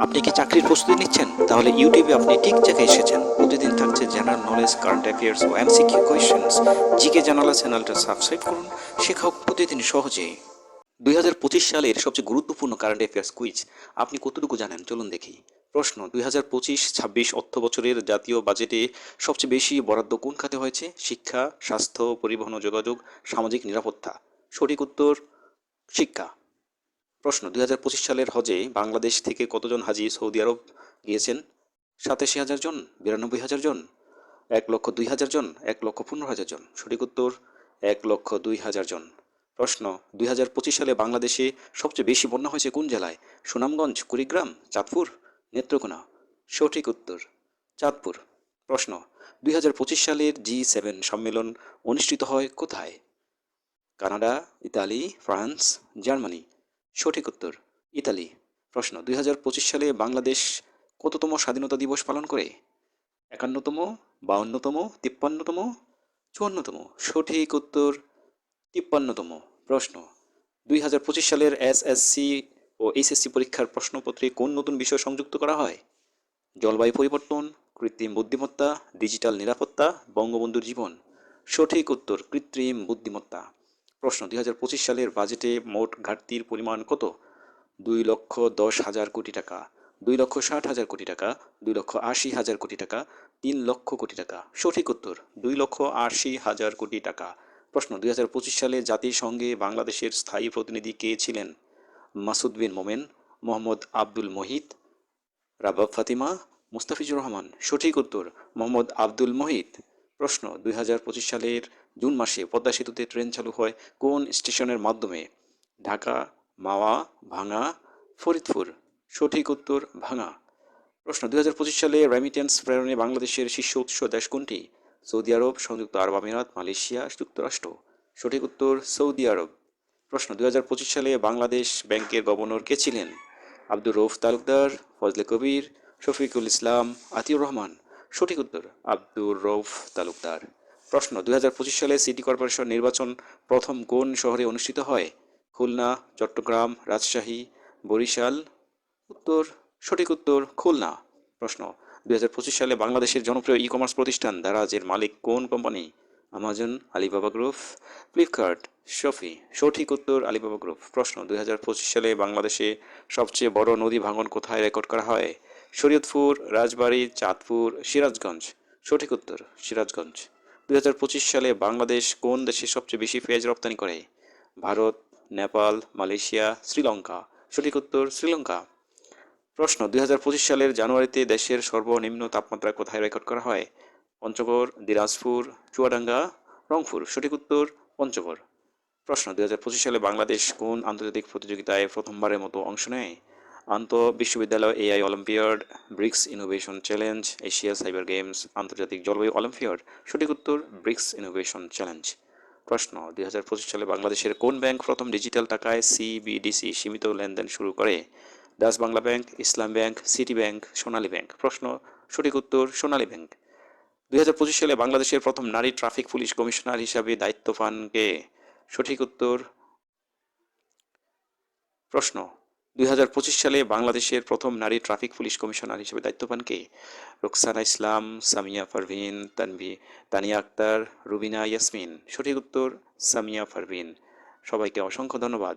আপনি কি চাকরির প্রস্তুতি নিচ্ছেন? তাহলে ইউটিউবে আপনি ঠিক জায়গায় এসেছেন। প্রতিদিন থাকছে জেনারেল নলেজ, কারেন্ট অ্যাফেয়ার্স ও এমসিকিউ কোয়েশ্চেন্স। জিকে জানালা চ্যানেলটা সাবস্ক্রাইব করুন, শেখাও প্রতিদিন সহজে। 2025 সালের সবচেয়ে গুরুত্বপূর্ণ কারেন্ট অ্যাফেয়ার্স কুইজ আপনি কতটুকু জানেন, চলুন দেখি। প্রশ্ন: 2025-26 অর্থ বছরের জাতীয় বাজেটে সবচেয়ে বেশি বরাদ্দ কোন খাতে হয়েছে? শিক্ষা, স্বাস্থ্য, পরিবহন ও যোগাযোগ, সামাজিক নিরাপত্তা। সঠিক উত্তর শিক্ষা। প্রশ্ন: 2025 সালের হজে বাংলাদেশ থেকে কতজন হাজি সৌদি আরব গিয়েছেন? 87,000 জন, 92,000 জন, 1,02,000 জন, 1,15,000 জন। সঠিক উত্তর 1,02,000 জন। প্রশ্ন: 2025 সালে বাংলাদেশে সবচেয়ে বেশি বন্যা হয়েছে কোন জেলায়? সুনামগঞ্জ, কুড়িগ্রাম, চাঁদপুর, নেত্রকোনা। সঠিক উত্তর চাঁদপুর। প্রশ্ন: 2025 সালের G7 সম্মেলন অনুষ্ঠিত হয় কোথায়? Canada, Italy, France, Germany. সঠিক উত্তর ইতালি। প্রশ্ন: 2025 সালে বাংলাদেশ কততম স্বাধীনতা দিবস পালন করে? 51তম, 52তম, 53তম, 54তম। সঠিক উত্তর 53তম। প্রশ্ন: 2025 সালের এসএসসি ও এইচএসসি পরীক্ষার প্রশ্নপত্রে কোন নতুন বিষয় সংযুক্ত করা হয়? জলবায়ু পরিবর্তন, কৃত্রিম বুদ্ধিমত্তা, ডিজিটাল নিরাপত্তা, বঙ্গবন্ধুর জীবন। সঠিক উত্তর কৃত্রিম বুদ্ধিমত্তা। প্রশ্ন: 2025 সালের বাজেটে মোট ঘাটতির পরিমাণ কত? 2,10,000 কোটি টাকা, 2,60,000 কোটি টাকা, 2,80,000 কোটি টাকা, 3,00,000 কোটি টাকা। সঠিক উত্তর 2,80,000 কোটি টাকা। প্রশ্ন: 2025 সালে জাতিসংঘে বাংলাদেশের স্থায়ী প্রতিনিধি কে ছিলেন? মাসুদ বিন মোমেন, মোহাম্মদ আব্দুল মহিত, রাবাব ফাতিমা, মুস্তাফিজুর রহমান। সঠিক উত্তর মোহাম্মদ আব্দুল মহিত। প্রশ্ন: 2025 সালের জুন মাসে পদ্মা সেতুতে ট্রেন চালু হয় কোন স্টেশনের মাধ্যমে? ঢাকা, মাওয়া, ভাঙা, ফরিদপুর। সঠিক উত্তর ভাঙা। প্রশ্ন: 2025 সালে রেমিটেন্স প্রেরণে বাংলাদেশের শীর্ষ উৎস দেশ কোনটি? সৌদি আরব, সংযুক্ত আরব আমিরাত, মালয়েশিয়া, যুক্তরাষ্ট্র। সঠিক উত্তর সৌদি আরব। প্রশ্ন: 2025 সালে বাংলাদেশ ব্যাংকের গভর্নর কে ছিলেন? আব্দুর রউফ তালুকদার, ফজলে কবির, শফিকুল ইসলাম, আতিউর রহমান। সঠিক উত্তর আব্দুর রউফ তালুকদার। প্রশ্ন: 2025 সালে সিটি কর্পোরেশন নির্বাচন প্রথম কোন শহরে অনুষ্ঠিত হয়? খুলনা, চট্টগ্রাম, রাজশাহী, বরিশাল। উত্তর সঠিক উত্তর খুলনা। প্রশ্ন: 2025 সালে বাংলাদেশের জনপ্রিয় ই কমার্স প্রতিষ্ঠান দারাজের মালিক কোন company? Amazon, Alibaba group, Flipkart, Shafi. সঠিক উত্তর আলিবাবা গ্রুপ। প্রশ্ন: 2025 সালে বাংলাদেশে সবচেয়ে বড় নদী ভাঙন কোথায় রেকর্ড করা হয়? শরীয়তপুর, রাজবাড়ী, চাঁদপুর, সিরাজগঞ্জ। সঠিক উত্তর সিরাজগঞ্জ। 2025 সালে বাংলাদেশ কোন দেশে সবচেয়ে বেশি পেঁয়াজ রপ্তানি করে? ভারত, নেপাল, মালয়েশিয়া, শ্রীলঙ্কা। সঠিক উত্তর শ্রীলঙ্কা। প্রশ্ন: 2025 সালের জানুয়ারিতে দেশের সর্বনিম্ন তাপমাত্রা কোথায় রেকর্ড করা হয়? পঞ্চগড়, দিনাজপুর, চুয়াডাঙ্গা, রংপুর। সঠিক উত্তর পঞ্চগড়। প্রশ্ন: 2025 সালে বাংলাদেশ কোন আন্তর্জাতিক প্রতিযোগিতায় প্রথমবারের মতো অংশ নেয়? বিশ্ববিদ্যালয় AI olympiad, BRICS innovation challenge, Asia cyber games, আন্তর্জাতিক জলবায়ু অলিম্পিয়াড। সঠিক উত্তর ব্রিক্স ইনোভেশন চ্যালেঞ্জ। প্রশ্ন: 2025 সালে বাংলাদেশের কোন ব্যাংক প্রথম ডিজিটাল টাকায় সিবিডিসি সীমিত লেনদেন শুরু করে? ডাচ বাংলা ব্যাংক, ইসলাম ব্যাংক, সিটি ব্যাংক, সোনালী ব্যাংক। প্রশ্ন: সঠিক উত্তর সোনালী ব্যাংক। 2025 সালে বাংলাদেশের প্রথম নারী ট্রাফিক পুলিশ কমিশনার হিসাবে দায়িত্ব পান কে? সঠিক উত্তর প্রশ্ন: 2025 সালে বাংলাদেশের প্রথম নারী ট্রাফিক পুলিশ কমিশনার হিসেবে দায়িত্ব পান কে? রোকসানা ইসলাম, সামিয়া পারভিন, তানিয়া আক্তার, রুবিনা ইয়াসমিন। সঠিক উত্তর সামিয়া পারভিন। সবাইকে অসংখ্য ধন্যবাদ।